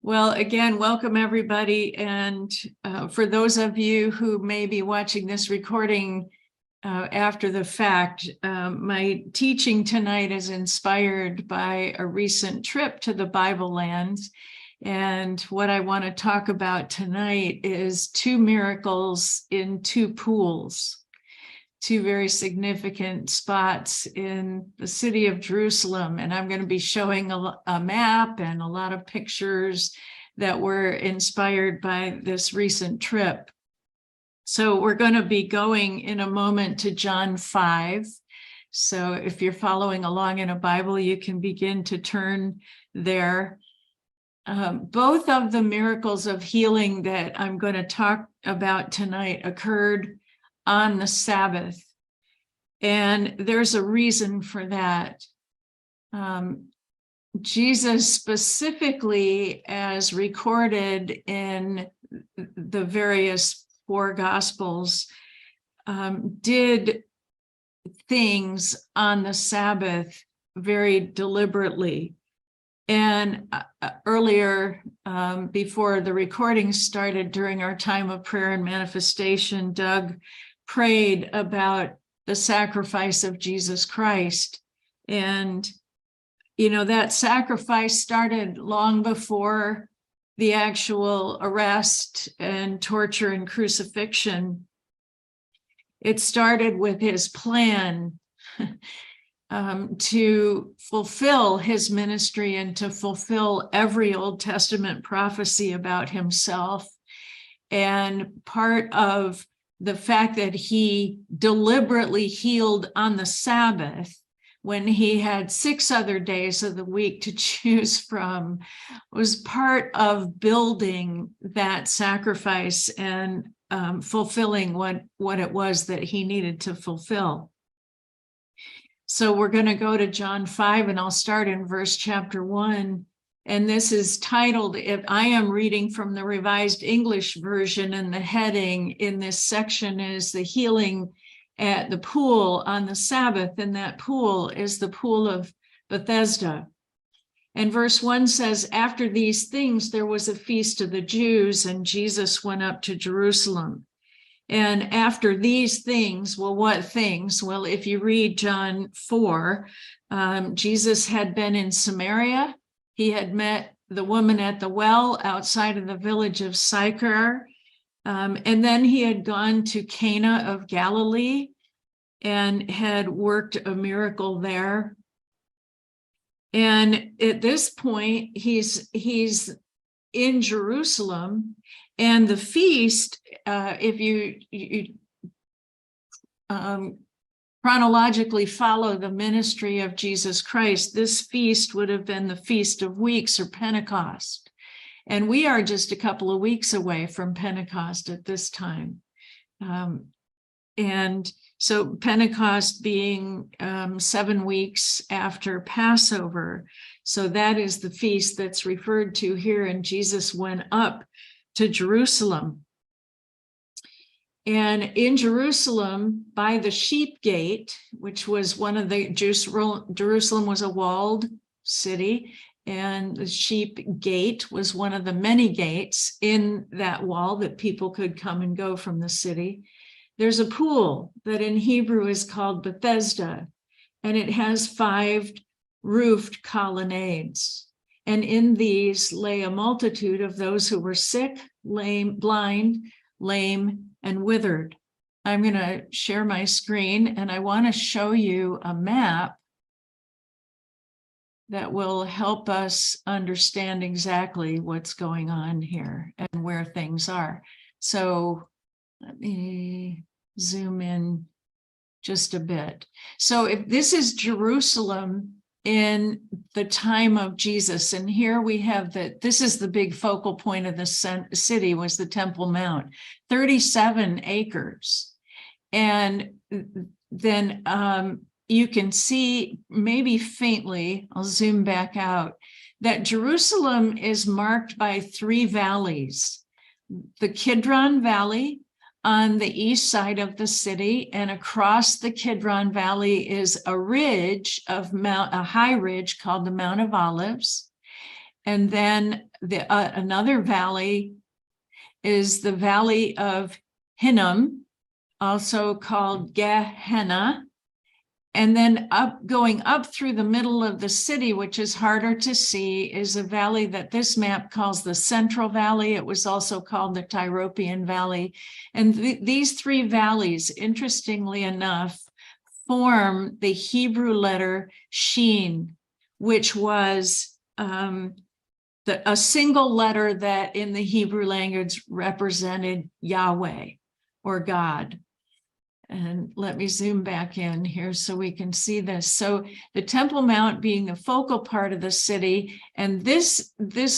Well, again, welcome everybody. And for those of you who may be watching this recording after the fact, my teaching tonight is inspired by a recent trip to the Bible lands. And what I want to talk about tonight is two miracles in two pools, two very significant spots in the city of Jerusalem. And I'm going to be showing a map and a lot of pictures that were inspired by this recent trip. So we're going to be going in a moment to John 5. So if you're following along in a Bible, you can begin to turn there. Both of the miracles of healing that I'm going to talk about tonight occurred on the Sabbath. And there's a reason for that. Jesus specifically, as recorded in the various four Gospels, did things on the Sabbath very deliberately. And earlier, before the recording started, during our time of prayer and manifestation, Doug prayed about the sacrifice of Jesus Christ. And, you know, that sacrifice started long before the actual arrest and torture and crucifixion. It started with his plan to fulfill his ministry and to fulfill every Old Testament prophecy about himself. And part of the fact that he deliberately healed on the Sabbath when he had 6 other days of the week to choose from was part of building that sacrifice and fulfilling what it was that he needed to fulfill. So we're going to go to John 5, and I'll start in chapter 1. And this is titled, if I am reading from the Revised English Version, and the heading in this section is the healing at the pool on the Sabbath. And that pool is the Pool of Bethesda. And verse 1 says, after these things, there was a feast of the Jews, and Jesus went up to Jerusalem. And after these things, well, what things? Well, if you read John 4, Jesus had been in Samaria. He had met the woman at the well outside of the village of Sychar. And then he had gone to Cana of Galilee and had worked a miracle there. And at this point, he's in Jerusalem. And the feast, if you chronologically follow the ministry of Jesus Christ, this feast would have been the Feast of Weeks, or Pentecost. And we are just a couple of weeks away from Pentecost at this time. And so Pentecost being 7 weeks after Passover. So that is the feast that's referred to here. And Jesus went up to Jerusalem. And in Jerusalem, by the sheep gate, which was one of the, Jerusalem was a walled city, and the sheep gate was one of the many gates in that wall that people could come and go from the city. There's a pool that in Hebrew is called Bethesda, and it has 5 roofed colonnades. And in these lay a multitude of those who were sick, lame, blind, lame, and withered. I'm going to share my screen, and I want to show you a map that will help us understand exactly what's going on here and where things are. So let me zoom in just a bit. So if this is Jerusalem in the time of Jesus, and here we have this is the big focal point of the city, was the Temple Mount, 37 acres. And then you can see, maybe faintly, I'll zoom back out, that Jerusalem is marked by 3 valleys. The Kidron Valley on the east side of the city, and across the Kidron Valley is a ridge of a high ridge called the Mount of Olives. And then another valley is the Valley of Hinnom, also called Gehenna. And then going up through the middle of the city, which is harder to see, is a valley that this map calls the Central Valley. It was also called the Tyropian Valley. And these three valleys, interestingly enough, form the Hebrew letter Shin, which was a single letter that in the Hebrew language represented Yahweh or God. And let me zoom back in here so we can see this. So the Temple Mount being the focal part of the city, and this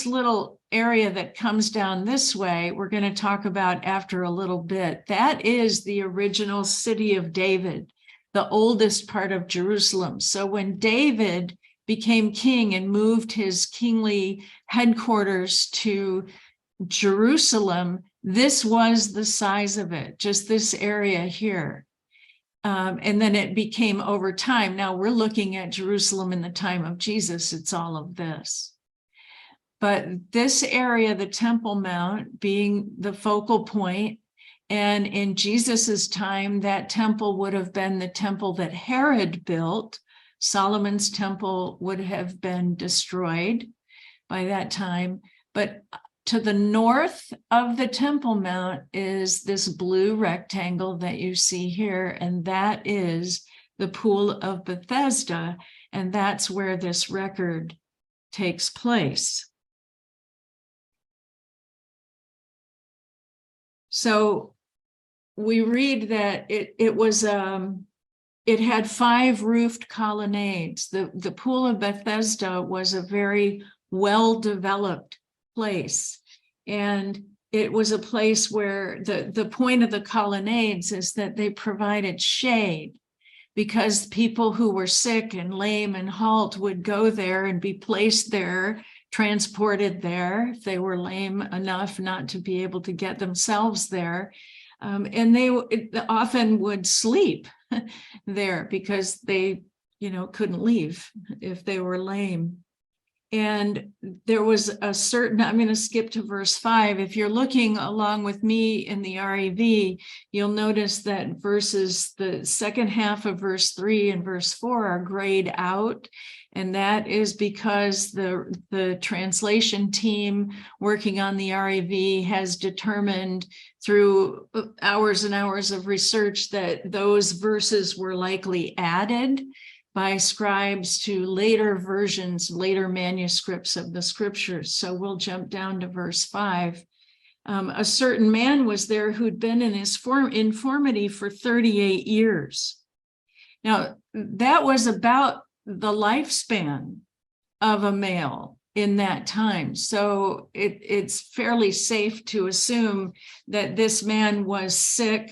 little area that comes down this way, we're going to talk about after a little bit. That is the original city of David, the oldest part of Jerusalem. So when David became king and moved his kingly headquarters to Jerusalem, this was the size of it, just this area here. And then it became over time. Now we're looking at Jerusalem in the time of Jesus. It's all of this. But this area, the Temple Mount, being the focal point, and in Jesus's time, that temple would have been the temple that Herod built. Solomon's temple would have been destroyed by that time. But to the north of the Temple Mount is this blue rectangle that you see here, and that is the Pool of Bethesda, and that's where this record takes place. So we read that it had 5 roofed colonnades. The Pool of Bethesda was a very well-developed place. And it was a place where the point of the colonnades is that they provided shade, because people who were sick and lame and halt would go there and be placed there, transported there if they were lame enough not to be able to get themselves there. And they often would sleep there because they, couldn't leave if they were lame. And there was a certain, I'm going to skip to verse 5. If you're looking along with me in the REV, you'll notice that the second half of verse 3 and verse 4 are grayed out. And that is because the translation team working on the REV has determined through hours and hours of research that those verses were likely added by scribes to later versions, later manuscripts of the scriptures. So we'll jump down to verse 5. A certain man was there who'd been in his infirmity for 38 years. Now, that was about the lifespan of a male in that time. So it's fairly safe to assume that this man was sick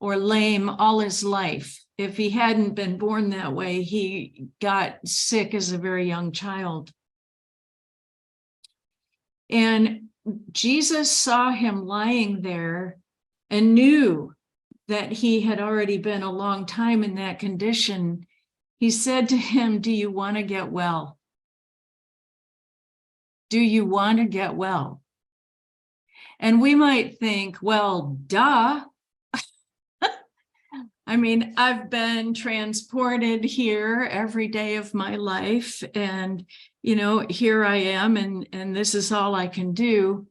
or lame all his life. If he hadn't been born that way, he got sick as a very young child. And Jesus saw him lying there and knew that he had already been a long time in that condition. He said to him, "Do you want to get well? Do you want to get well?" And we might think, well, duh. I mean, I've been transported here every day of my life, and, here I am, and this is all I can do.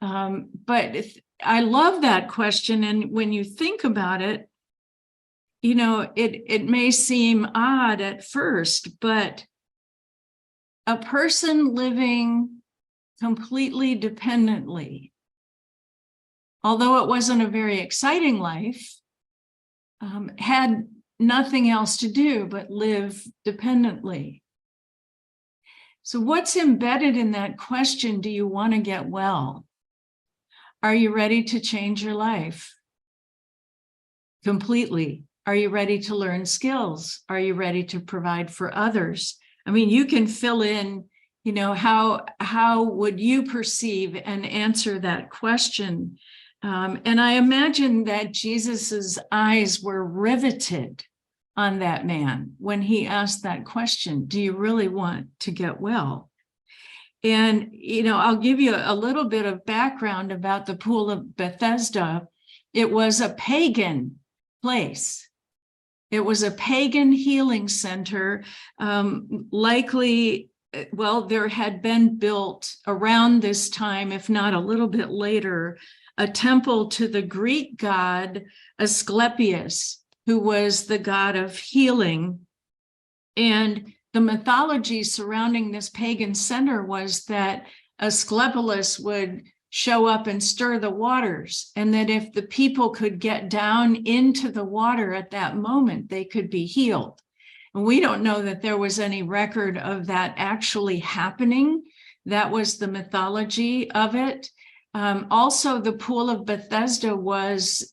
But I love that question. And when you think about it, it may seem odd at first, but a person living completely dependently, although it wasn't a very exciting life, had nothing else to do but live dependently. So what's embedded in that question, do you want to get well? Are you ready to change your life completely? Are you ready to learn skills? Are you ready to provide for others? I mean, you can fill in, how would you perceive and answer that question? And I imagine that Jesus's eyes were riveted on that man when he asked that question, do you really want to get well? And, I'll give you a little bit of background about the Pool of Bethesda. It was a pagan place. It was a pagan healing center, likely. Well, there had been built around this time, if not a little bit later, a temple to the Greek god Asclepius, who was the god of healing. And the mythology surrounding this pagan center was that Asclepius would show up and stir the waters, and that if the people could get down into the water at that moment, they could be healed. And we don't know that there was any record of that actually happening. That was the mythology of it. Also, the Pool of Bethesda was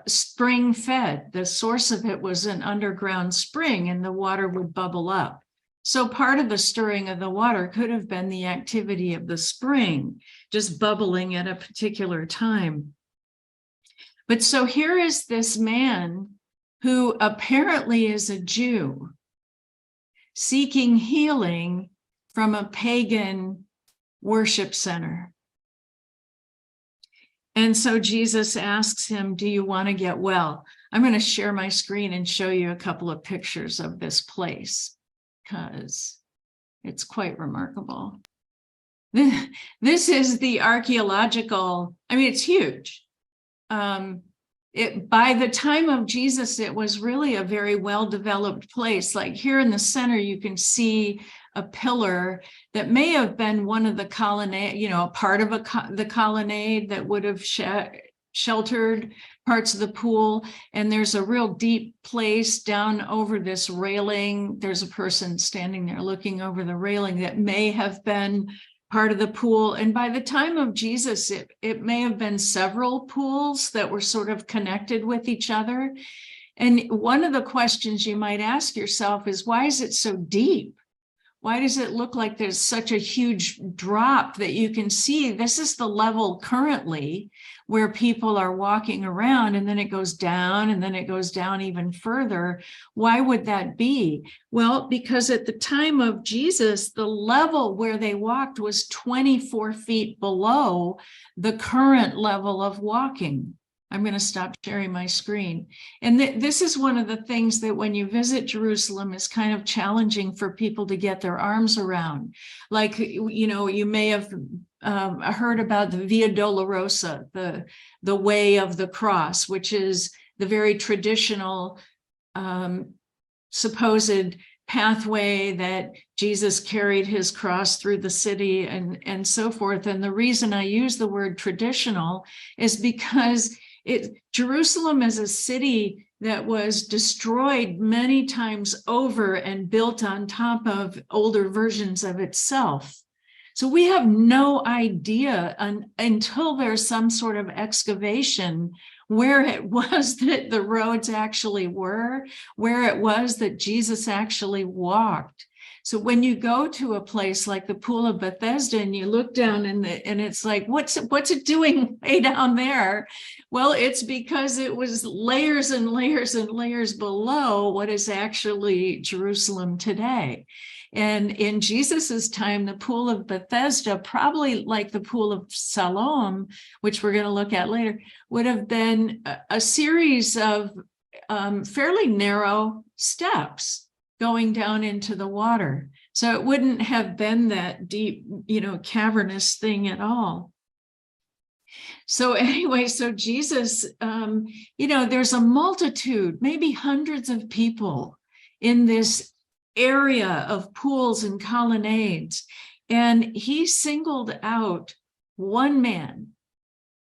spring fed. The source of it was an underground spring, and the water would bubble up. So part of the stirring of the water could have been the activity of the spring, just bubbling at a particular time. But so here is this man who apparently is a Jew, seeking healing from a pagan worship center. And so Jesus asks him, do you want to get well? I'm going to share my screen and show you a couple of pictures of this place, because it's quite remarkable. This is the archaeological, it's huge. By the time of Jesus, it was really a very well-developed place. Like here in the center, you can see a pillar that may have been one of the colonnade, a part of the colonnade that would have sheltered parts of the pool. And there's a real deep place down over this railing. There's a person standing there looking over the railing that may have been part of the pool. And by the time of Jesus, it may have been several pools that were sort of connected with each other. And one of the questions you might ask yourself is, why is it so deep? Why does it look like there's such a huge drop that you can see? This is the level currently where people are walking around, and then it goes down, and then it goes down even further. Why would that be? Well, because at the time of Jesus, the level where they walked was 24 feet below the current level of walking. I'm going to stop sharing my screen. And this is one of the things that when you visit Jerusalem is kind of challenging for people to get their arms around. Like, you may have heard about the Via Dolorosa, the way of the cross, which is the very traditional supposed pathway that Jesus carried his cross through the city and so forth. And the reason I use the word traditional is because Jerusalem is a city that was destroyed many times over and built on top of older versions of itself. So we have no idea until there's some sort of excavation where it was that the roads actually were, where it was that Jesus actually walked. So when you go to a place like the Pool of Bethesda and you look down and it's like, what's it doing way down there? Well, it's because it was layers and layers and layers below what is actually Jerusalem today. And in Jesus's time, the Pool of Bethesda, probably like the Pool of Siloam, which we're going to look at later, would have been a series of fairly narrow steps going down into the water. So it wouldn't have been that deep, cavernous thing at all. So anyway, so Jesus, there's a multitude, maybe hundreds of people in this area of pools and colonnades. And he singled out one man,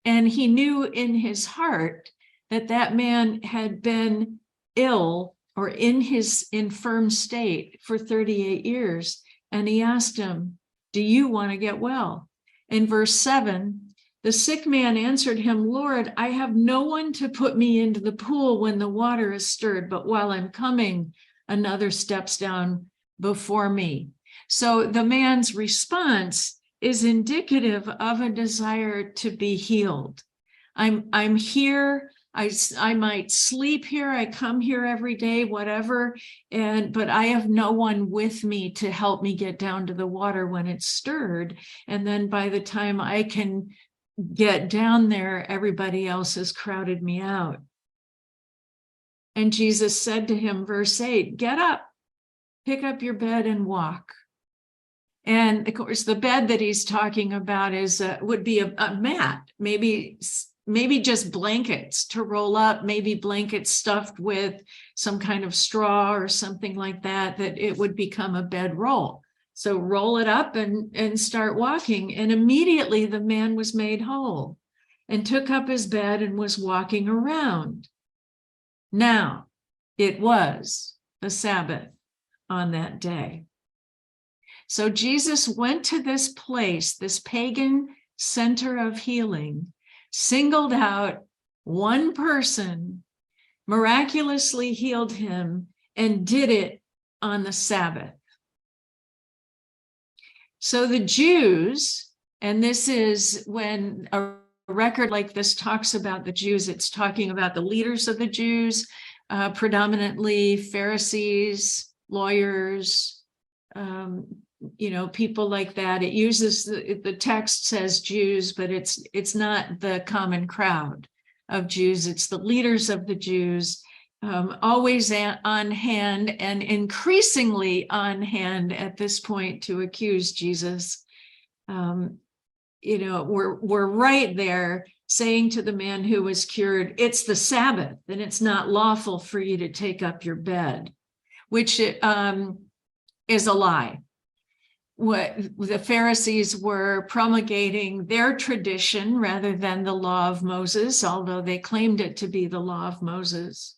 and he knew in his heart that that man had been ill or in his infirm state for 38 years. And he asked him, do you want to get well? In verse 7, the sick man answered him, Lord, I have no one to put me into the pool when the water is stirred, but while I'm coming, another steps down before me. So the man's response is indicative of a desire to be healed. I'm here. I might sleep here, I come here every day, whatever, but I have no one with me to help me get down to the water when it's stirred. And then by the time I can get down there, everybody else has crowded me out. And Jesus said to him, verse 8, get up, pick up your bed and walk. And of course, the bed that he's talking about would be a mat, maybe just blankets to roll up, maybe blankets stuffed with some kind of straw or something like that it would become a bed roll. So roll it up and start walking. And immediately the man was made whole and took up his bed and was walking around. Now, it was the Sabbath on that day. So Jesus went to this place, this pagan center of healing, singled out one person, miraculously healed him, and did it on the Sabbath. So the Jews, and this is when a record like this talks about the Jews, it's talking about the leaders of the Jews, predominantly Pharisees, lawyers, people like that. It uses the text says Jews, but it's not the common crowd of Jews. It's the leaders of the Jews, always on hand and increasingly on hand at this point to accuse Jesus. We're right there saying to the man who was cured, it's the Sabbath and it's not lawful for you to take up your bed, which is a lie. What the Pharisees were promulgating their tradition rather than the law of Moses, although they claimed it to be the law of Moses.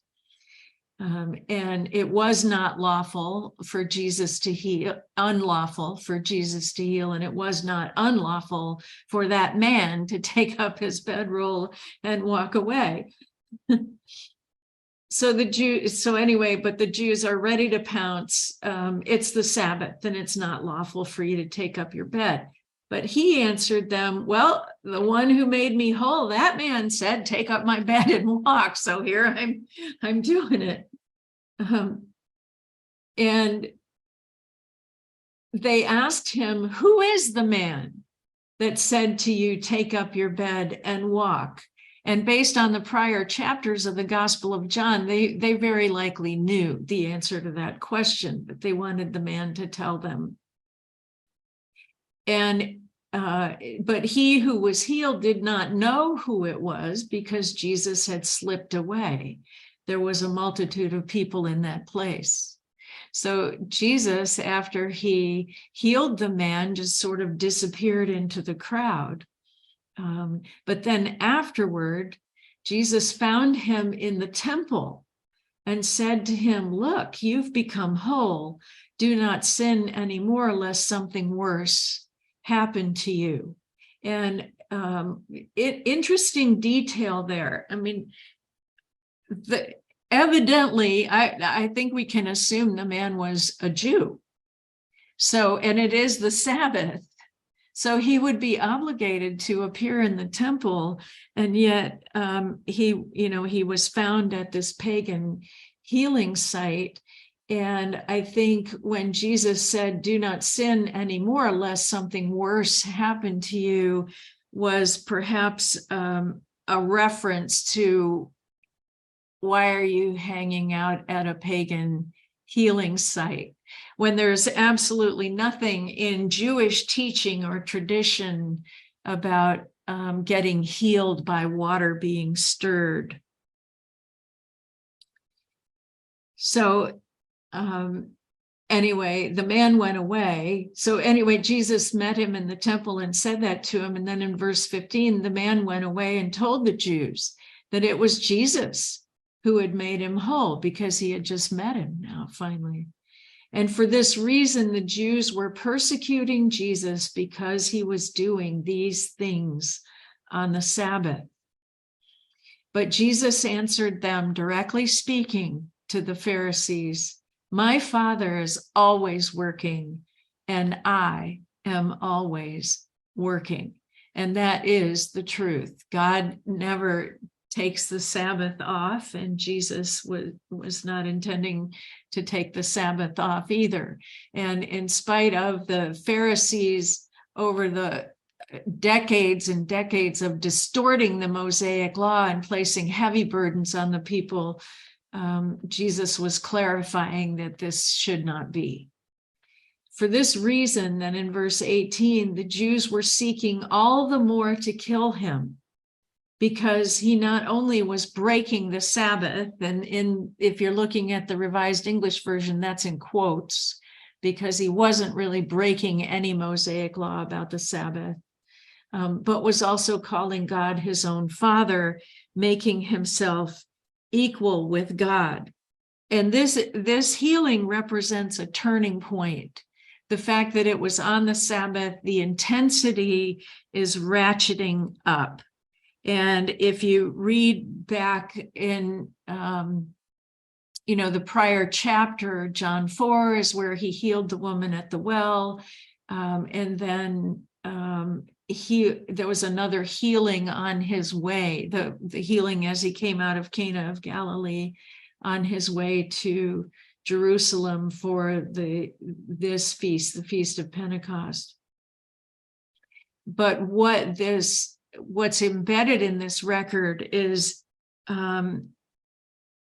And it was not lawful for Jesus to heal, unlawful for Jesus to heal, and it was not unlawful for that man to take up his bedroll and walk away. So the Jews are ready to pounce. It's the Sabbath and it's not lawful for you to take up your bed. But he answered them, well, the one who made me whole, that man said, take up my bed and walk. So here I'm doing it. And they asked him, who is the man that said to you, take up your bed and walk? And based on the prior chapters of the Gospel of John, they very likely knew the answer to that question, but they wanted the man to tell them. But he who was healed did not know who it was because Jesus had slipped away. There was a multitude of people in that place. So Jesus, after he healed the man, just sort of disappeared into the crowd. But then afterward, Jesus found him in the temple and said to him, look, you've become whole. Do not sin anymore, lest something worse happen to you. And interesting detail there. I mean, evidently, I think we can assume the man was a Jew. So, and it is the Sabbath. So he would be obligated to appear in the temple, and yet he was found at this pagan healing site. And I think when Jesus said, do not sin anymore, lest something worse happen to you, was perhaps a reference to, why are you hanging out at a pagan healing site? When there's absolutely nothing in Jewish teaching or tradition about getting healed by water being stirred. So anyway, the man went away. So anyway, Jesus met him in the temple and said that to him. And then in verse 15, the man went away and told the Jews that it was Jesus who had made him whole because he had just met him now, finally. And for this reason, the Jews were persecuting Jesus because he was doing these things on the Sabbath. But Jesus answered them, directly speaking to the Pharisees, my Father is always working, and I am always working. And that is the truth. God never takes the Sabbath off, and Jesus was not intending to take the Sabbath off either. And in spite of the Pharisees over the decades and decades of distorting the Mosaic law and placing heavy burdens on the people, Jesus was clarifying that this should not be. For this reason, then in verse 18, the Jews were seeking all the more to kill him, because he not only was breaking the Sabbath, and if you're looking at the Revised English Version, that's in quotes, because he wasn't really breaking any Mosaic law about the Sabbath, but was also calling God his own Father, making himself equal with God. And this healing represents a turning point. The fact that it was on the Sabbath, the intensity is ratcheting up. And if you read back in, the prior chapter, John 4 is where he healed the woman at the well. And then there was another healing on his way, the healing as he came out of Cana of Galilee on his way to Jerusalem for this feast, the Feast of Pentecost. But what's embedded in this record is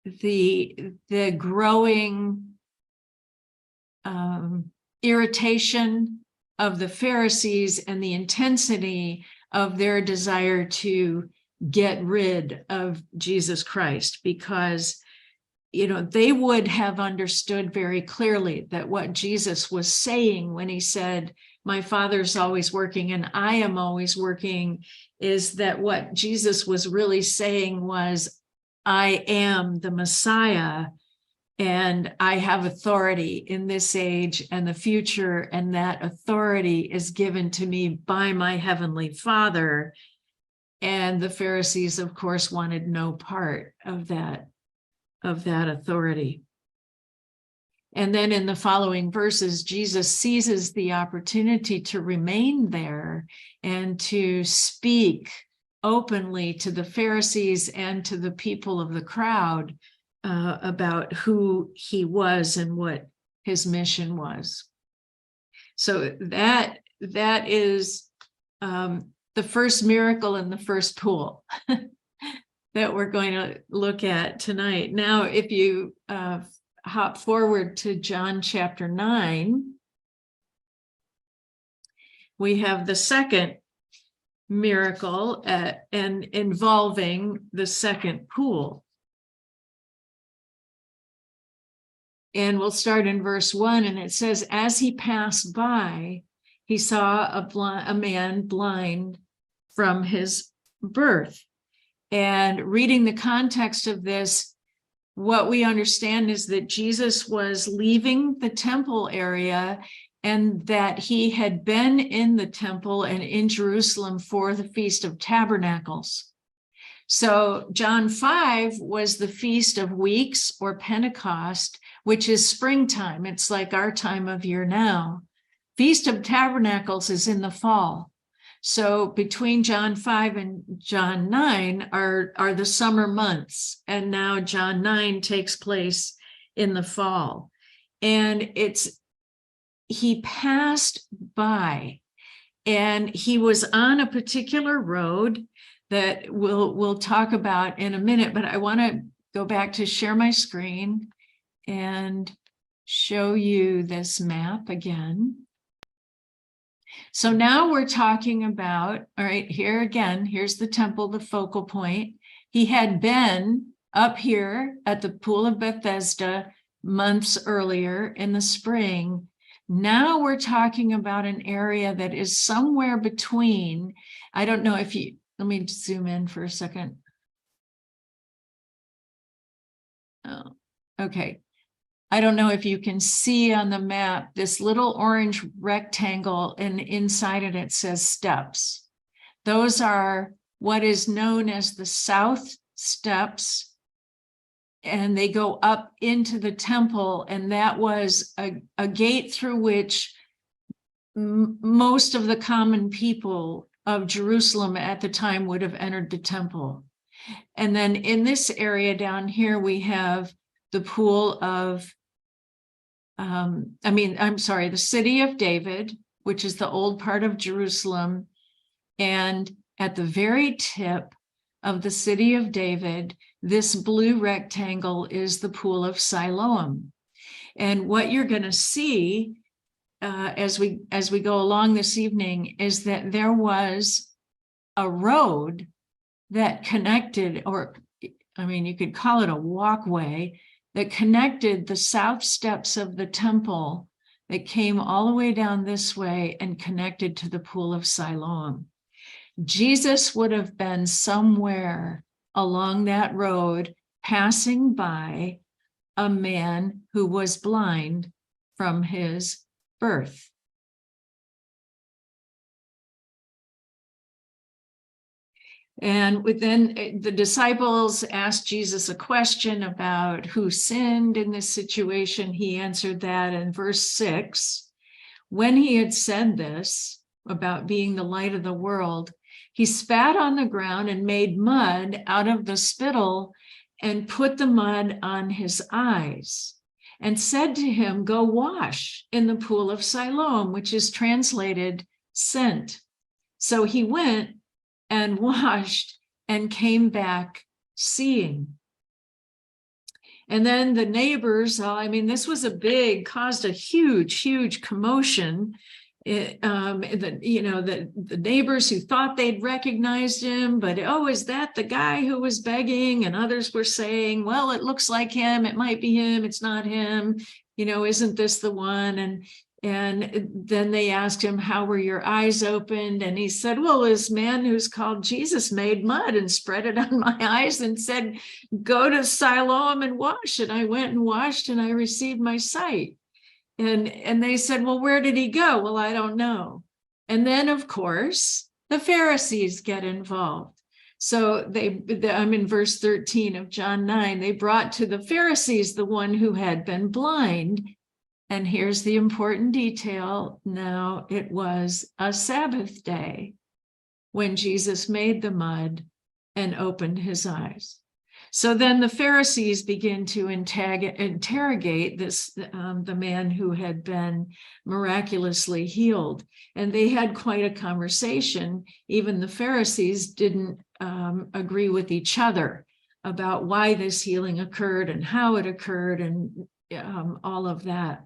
the growing irritation of the Pharisees and the intensity of their desire to get rid of Jesus Christ, because they would have understood very clearly that what Jesus was saying when he said, "My Father's always working and I am always working," is that what Jesus was really saying was, "I am the Messiah, and I have authority in this age and the future, and that authority is given to me by my heavenly Father." And the Pharisees, of course, wanted no part of that authority. And then in the following verses, Jesus seizes the opportunity to remain there and to speak openly to the Pharisees and to the people of the crowd about who he was and what his mission was. So that is the first miracle in the first pool that we're going to look at tonight. Now, if you hop forward to John chapter 9, we have the second miracle and involving the second pool. And we'll start in verse 1, and it says, "As he passed by, he saw a man blind from his birth." And reading the context of this, what we understand is that Jesus was leaving the temple area and that he had been in the temple and in Jerusalem for the Feast of Tabernacles. So John 5 was the Feast of Weeks, or Pentecost, which is springtime. It's like our time of year now. Feast of Tabernacles is in the fall. So between John 5 and John 9 are the summer months. And now John 9 takes place in the fall. And he passed by, and he was on a particular road that we'll talk about in a minute, but I want to go back to share my screen and show you this map again. So now we're talking about, all right, here again, here's the temple, the focal point. He had been up here at the Pool of Bethesda months earlier in the spring. Now we're talking about an area that is somewhere between, I don't know if you, let me zoom in for a second. Oh, okay. I don't know if you can see on the map this little orange rectangle, and inside it says steps. Those are what is known as the South Steps, and they go up into the temple, and that was a gate through which most of the common people of Jerusalem at the time would have entered the temple. And then in this area down here, we have the pool of, the city of David, which is the old part of Jerusalem. And at the very tip of the city of David, this blue rectangle is the Pool of Siloam. And what you're going to see as we go along this evening is that there was a road that connected, you could call it a walkway, that connected the south steps of the temple that came all the way down this way and connected to the Pool of Siloam. Jesus would have been somewhere along that road, passing by a man who was blind from his birth. And then the disciples asked Jesus a question about who sinned in this situation. He answered that in verse 6. When he had said this about being the light of the world, he spat on the ground and made mud out of the spittle and put the mud on his eyes and said to him, "Go wash in the Pool of Siloam," which is translated sent. So he went and washed and came back seeing. And then the neighbors, this was caused a huge commotion. The neighbors who thought they'd recognized him, but is that the guy who was begging? And others were saying, well, it looks like him, it might be him, it's not him, isn't this the one? And then they asked him, how were your eyes opened? And he said, well, this man who's called Jesus made mud and spread it on my eyes and said, go to Siloam and wash. And I went and washed and I received my sight. And they said, well, where did he go? Well, I don't know. And then, of course, the Pharisees get involved. So I'm in verse 13 of John 9. They brought to the Pharisees the one who had been blind. And here's the important detail. Now, it was a Sabbath day when Jesus made the mud and opened his eyes. So then the Pharisees begin to interrogate the man who had been miraculously healed. And they had quite a conversation. Even the Pharisees didn't agree with each other about why this healing occurred and how it occurred and all of that.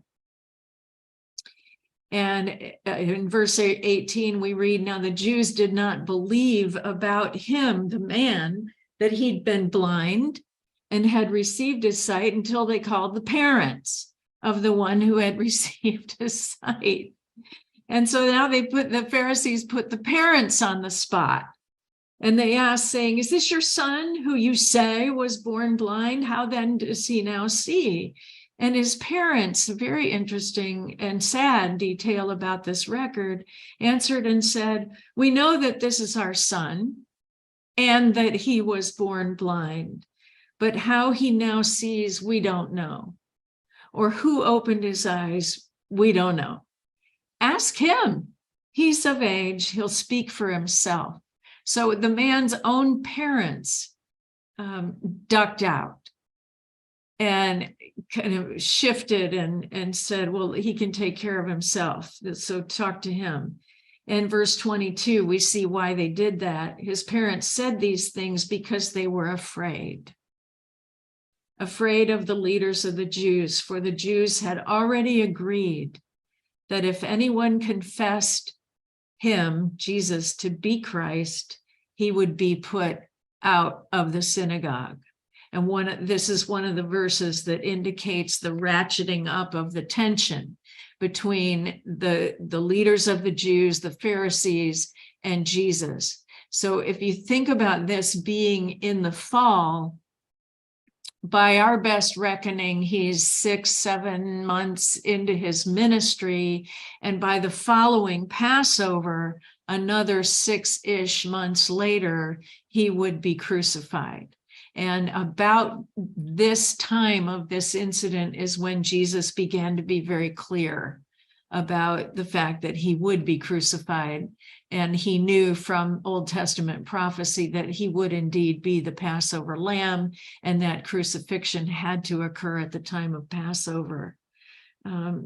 And in verse 18, we read, now the Jews did not believe about him, the man, that he'd been blind and had received his sight until they called the parents of the one who had received his sight. And so now the Pharisees put the parents on the spot. And they asked, saying, is this your son who you say was born blind? How then does he now see? And his parents, very interesting and sad detail about this record, answered and said, we know that this is our son and that he was born blind, but how he now sees, we don't know. Or who opened his eyes, we don't know. Ask him. He's of age. He'll speak for himself. So the man's own parents ducked out and kind of shifted and said, well, he can take care of himself. So talk to him. In verse 22, we see why they did that. His parents said these things because they were afraid of the leaders of the Jews, for the Jews had already agreed that if anyone confessed him, Jesus, to be Christ, he would be put out of the synagogue. And this is one of the verses that indicates the ratcheting up of the tension between the leaders of the Jews, the Pharisees, and Jesus. So if you think about this being in the fall, by our best reckoning, he's 6-7 months into his ministry. And by the following Passover, another 6-ish months later, he would be crucified. And about this time of this incident is when Jesus began to be very clear about the fact that he would be crucified. And he knew from Old Testament prophecy that he would indeed be the Passover lamb, and that crucifixion had to occur at the time of Passover. Again,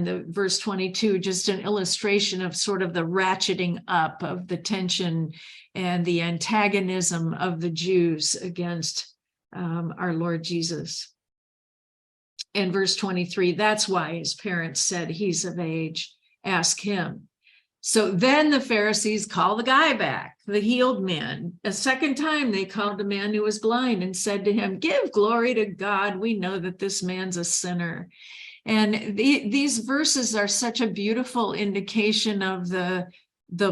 the verse 22, just an illustration of sort of the ratcheting up of the tension and the antagonism of the Jews against our Lord Jesus. And verse 23, that's why his parents said, he's of age, ask him. So then the Pharisees call the guy back, the healed man. A second time, they called the man who was blind and said to him, give glory to God. We know that this man's a sinner. And these verses are such a beautiful indication of the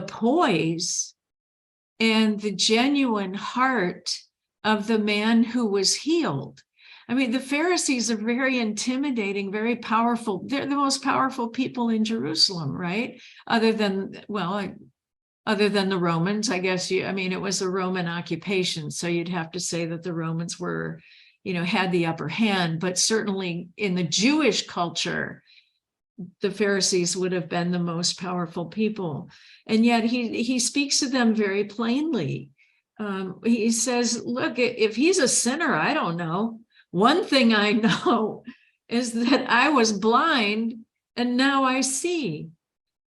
poise and the genuine heart of the man who was healed. I mean, the Pharisees are very intimidating, very powerful. They're the most powerful people in Jerusalem, right? Other than the Romans, I guess. It was a Roman occupation, so you'd have to say that the Romans were, had the upper hand. But certainly in the Jewish culture, the Pharisees would have been the most powerful people. And yet he speaks to them very plainly. He says, look, if he's a sinner, I don't know. One thing I know is that I was blind and now I see.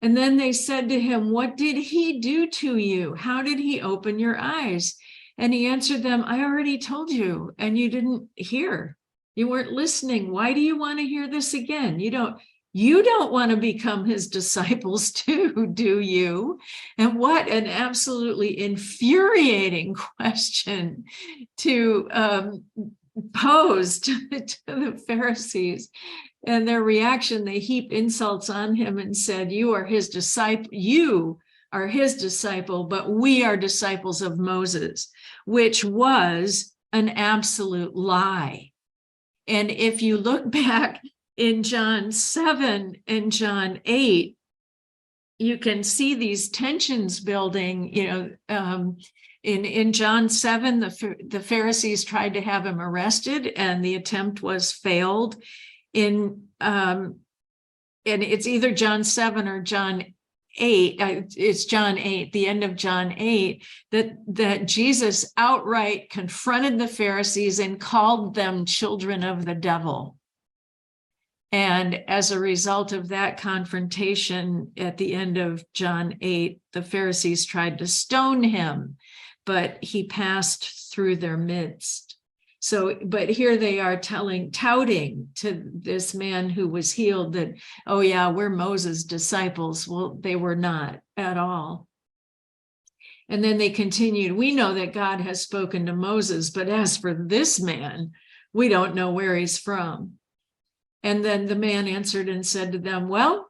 And then they said to him, what did he do to you? How did he open your eyes? And he answered them, I already told you, and you didn't hear. You weren't listening. Why do you want to hear this again? You don't want to become his disciples too, do you? And what an absolutely infuriating question to pose to the Pharisees. And their reaction, they heaped insults on him and said, you are his disciple, but we are disciples of Moses, which was an absolute lie. And if you look back in John 7 and John 8, you can see these tensions building. In John 7, the Pharisees tried to have him arrested, and the attempt was failed. And it's either John 7 or John 8. It's John 8, the end of John 8, that Jesus outright confronted the Pharisees and called them children of the devil. And as a result of that confrontation at the end of John 8, the Pharisees tried to stone him, but he passed through their midst. So, but here they are touting to this man who was healed that, oh yeah, we're Moses' disciples. Well, they were not at all. And then they continued, we know that God has spoken to Moses, but as for this man, we don't know where he's from. And then the man answered and said to them, well,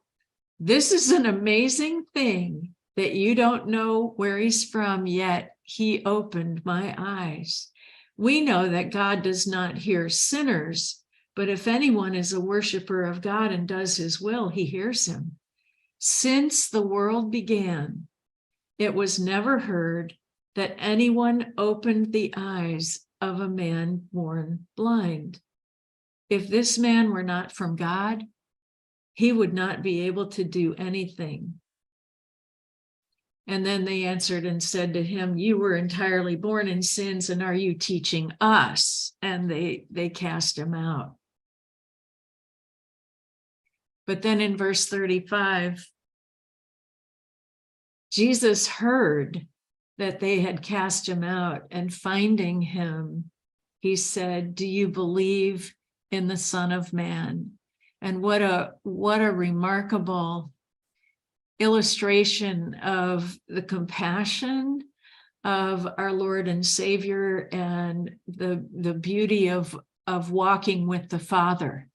this is an amazing thing that you don't know where he's from, yet he opened my eyes. We know that God does not hear sinners, but if anyone is a worshiper of God and does his will, he hears him. Since the world began, it was never heard that anyone opened the eyes of a man born blind. If this man were not from God, he would not be able to do anything. And then they answered and said to him, you were entirely born in sins, and are you teaching us? And they cast him out. But then in verse 35, Jesus heard that they had cast him out, and finding him, he said, do you believe in the Son of Man? And what a remarkable illustration of the compassion of our Lord and Savior and the beauty of walking with the Father,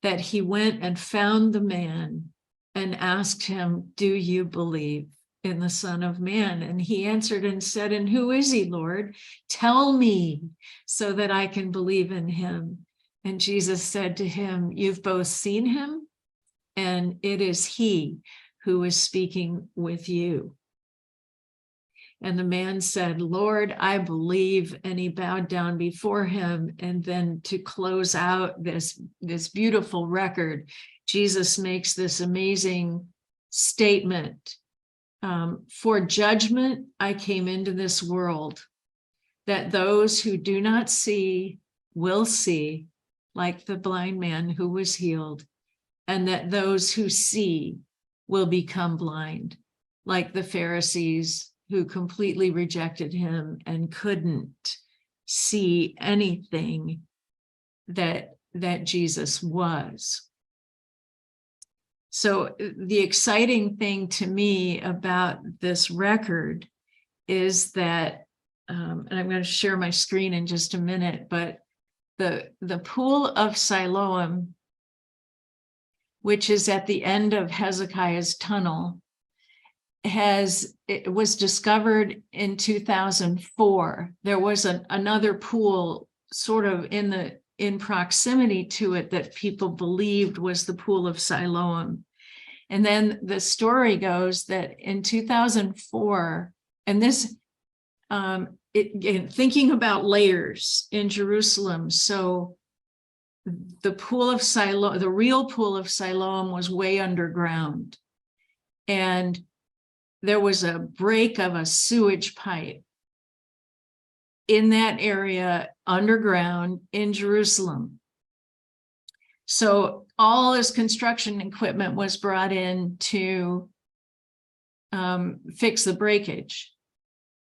that he went and found the man and asked him, do you believe in the Son of Man? And he answered and said, and who is he, Lord? Tell me so that I can believe in him. And Jesus said to him, you've both seen him, and it is he who is speaking with you. And the man said, Lord, I believe. And he bowed down before him. And then to close out this beautiful record, Jesus makes this amazing statement. For judgment, I came into this world, that those who do not see will see, like the blind man who was healed, and that those who see will become blind, like the Pharisees who completely rejected him and couldn't see anything that Jesus was. So the exciting thing to me about this record is that, and I'm going to share my screen in just a minute, but the Pool of Siloam, which is at the end of Hezekiah's tunnel, it was discovered in 2004. There was another pool sort of in proximity to it that people believed was the Pool of Siloam. And then the story goes that in 2004, and this, thinking about layers in Jerusalem, so the Pool of Siloam, the real Pool of Siloam, was way underground. And there was a break of a sewage pipe in that area underground in Jerusalem. So all this construction equipment was brought in to fix the breakage.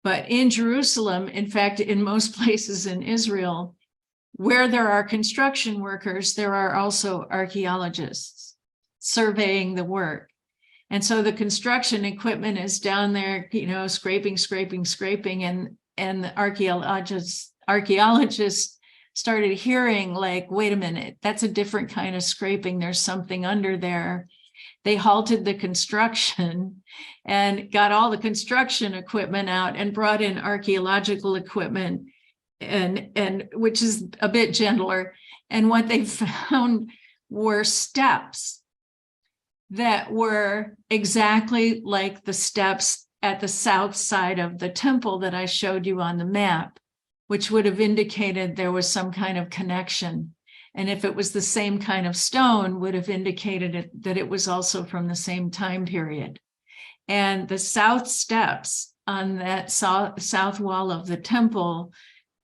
But in Jerusalem, in fact, in most places in Israel, where there are construction workers, there are also archaeologists surveying the work. And so the construction equipment is down there, scraping, and the archaeologists started hearing, like, wait a minute, that's a different kind of scraping. There's something under there. They halted the construction and got all the construction equipment out and brought in archaeological equipment, and which is a bit gentler. And what they found were steps that were exactly like the steps at the south side of the temple that I showed you on the map, which would have indicated there was some kind of connection. And if it was the same kind of stone, would have indicated that it was also from the same time period. And the south steps on that south wall of the temple,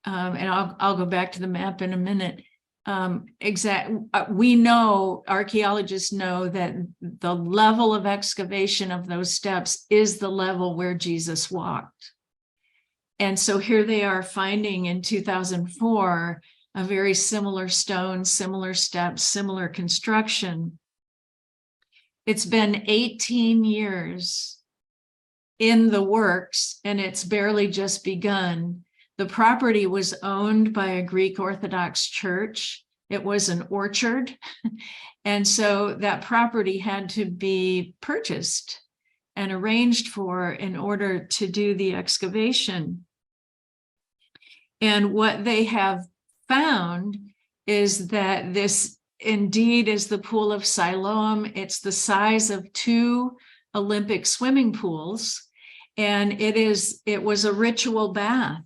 and I'll go back to the map in a minute. We know, archaeologists know, that the level of excavation of those steps is the level where Jesus walked. And so here they are finding in 2004 a very similar stone, similar steps, similar construction. It's been 18 years in the works, and it's barely just begun. The property was owned by a Greek Orthodox church. It was an orchard. And so that property had to be purchased and arranged for in order to do the excavation. And what they have found is that this indeed is the Pool of Siloam. It's the size of 2 Olympic swimming pools, and it was a ritual bath.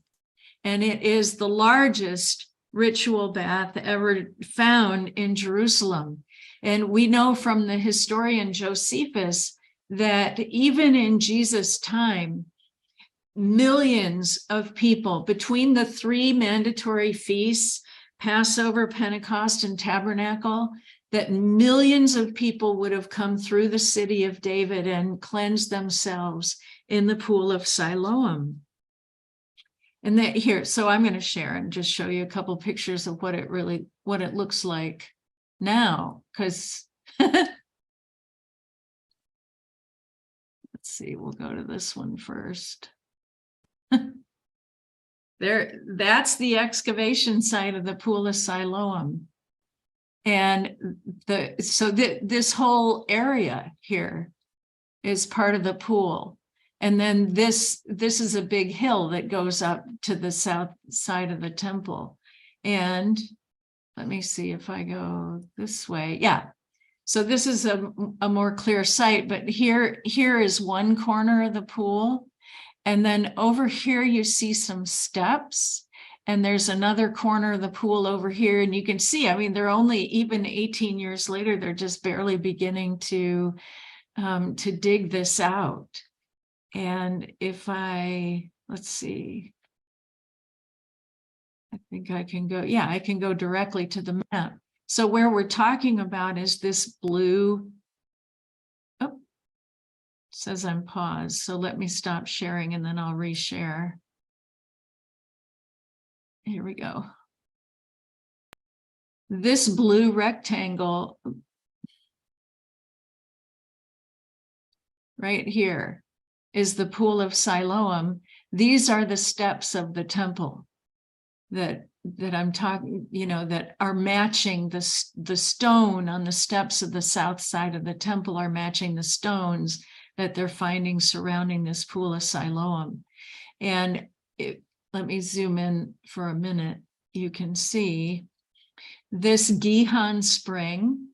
And it is the largest ritual bath ever found in Jerusalem. And we know from the historian Josephus that even in Jesus' time, millions of people, between the 3 mandatory feasts, Passover, Pentecost, and Tabernacle, that millions of people would have come through the city of David and cleansed themselves in the Pool of Siloam. And that here, so I'm going to share and just show you a couple pictures of what it looks like now, because let's see, we'll go to this one first. That's the excavation site of the Pool of Siloam. And this whole area here is part of the pool. And then this is a big hill that goes up to the south side of the temple. And let me see if I go this way. Yeah. So this is a more clear site, but here is one corner of the pool. And then over here, you see some steps. And there's another corner of the pool over here. And you can see, I mean, they're only, even 18 years later, they're just barely beginning to dig this out. And if let's see, I think I can go, yeah, I can go directly to the map. So where we're talking about is this blue, oh, says I'm paused. So let me stop sharing and then I'll reshare. Here we go. This blue rectangle right here is the Pool of Siloam. These are the steps of the temple that I'm talking, that are matching the stone on the steps of the south side of the temple are matching the stones that they're finding surrounding this Pool of Siloam. And let me zoom in for a minute. You can see this Gihon spring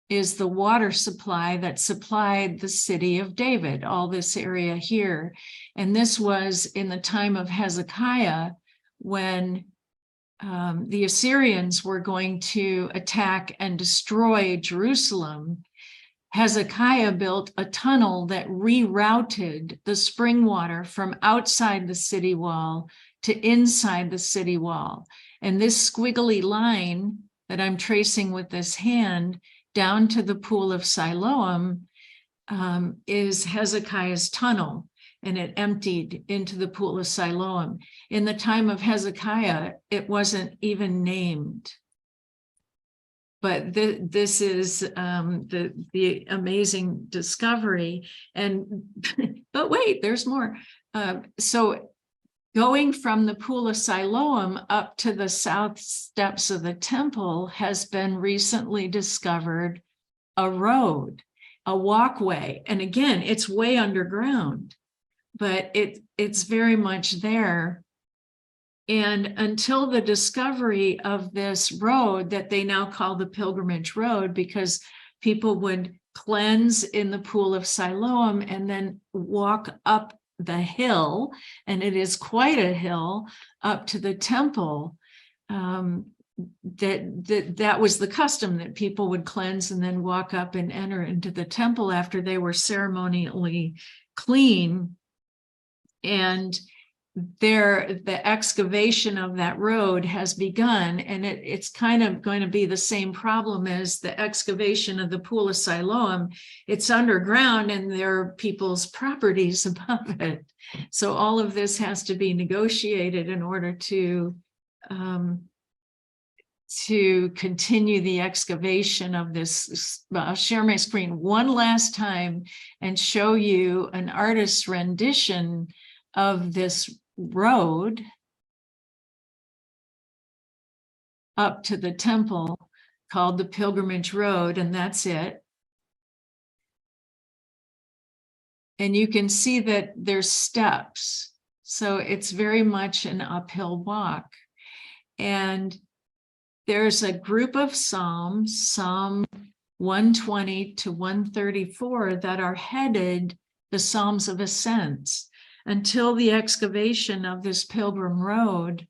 is the water supply that supplied the city of David, all this area here. And this was in the time of Hezekiah when the Assyrians were going to attack and destroy Jerusalem. Hezekiah built a tunnel that rerouted the spring water from outside the city wall to inside the city wall. And this squiggly line that I'm tracing with this hand down to the Pool of Siloam is Hezekiah's tunnel, and it emptied into the Pool of Siloam. In the time of Hezekiah, it wasn't even named. But this is the amazing discovery. But wait, there's more. So going from the Pool of Siloam up to the south steps of the temple has been recently discovered a road, a walkway. And again, it's way underground, but it's very much there. And until the discovery of this road that they now call the Pilgrimage Road, because people would cleanse in the Pool of Siloam and then walk up the hill, and it is quite a hill up to the temple. That was the custom, that people would cleanse and then walk up and enter into the temple after they were ceremonially clean. And the excavation of that road has begun, and it's kind of going to be the same problem as the excavation of the Pool of Siloam. It's underground and there are people's properties above it. So all of this has to be negotiated in order to continue the excavation of this. I'll share my screen one last time and show you an artist's rendition of this road up to the temple, called the Pilgrimage Road, and that's it. And you can see that there's steps, so it's very much an uphill walk. And there's a group of Psalms, Psalm 120 to 134, that are headed the Psalms of Ascents. Until the excavation of this Pilgrim Road,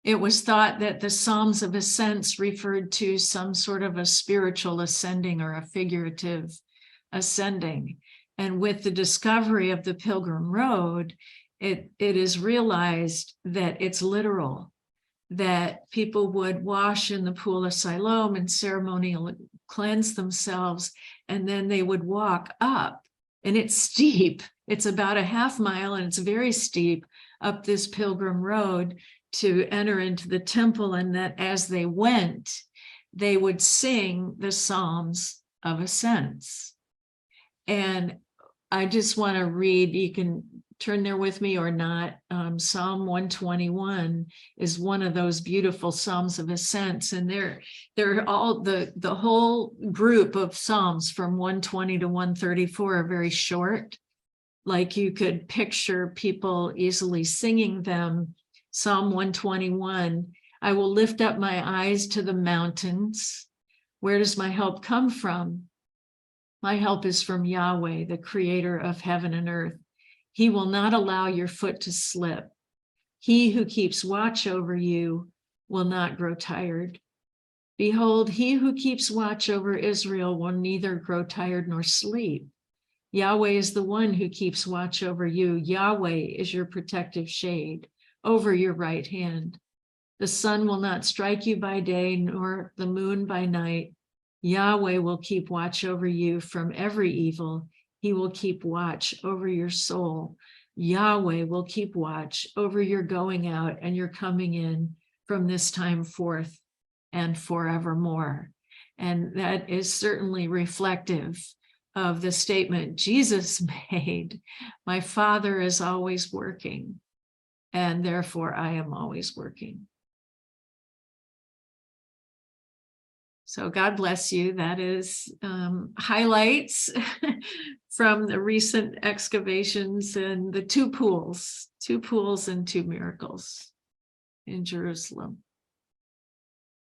it was thought that the Psalms of Ascents referred to some sort of a spiritual ascending or a figurative ascending. And with the discovery of the Pilgrim Road, it is realized that it's literal, that people would wash in the Pool of Siloam and ceremonially cleanse themselves, and then they would walk up. And it's steep. It's about a half mile, and it's very steep up this Pilgrim Road to enter into the temple. And that as they went, they would sing the Psalms of Ascents. And I just want to read, you can turn there with me or not. Psalm 121 is one of those beautiful Psalms of Ascents, and they're all the whole group of Psalms from 120 to 134 are very short. Like you could picture people easily singing them. Psalm 121, I will lift up my eyes to the mountains. Where does my help come from? My help is from Yahweh, the creator of heaven and earth. He will not allow your foot to slip. He who keeps watch over you will not grow tired. Behold, he who keeps watch over Israel will neither grow tired nor sleep. Yahweh is the one who keeps watch over you. Yahweh is your protective shade over your right hand. The sun will not strike you by day, nor the moon by night. Yahweh will keep watch over you from every evil. He will keep watch over your soul. Yahweh will keep watch over your going out and your coming in from this time forth and forevermore. And that is certainly reflective of the statement Jesus made, my Father is always working, and therefore I am always working. So God bless you. That is highlights from the recent excavations and the two pools and two miracles in Jerusalem.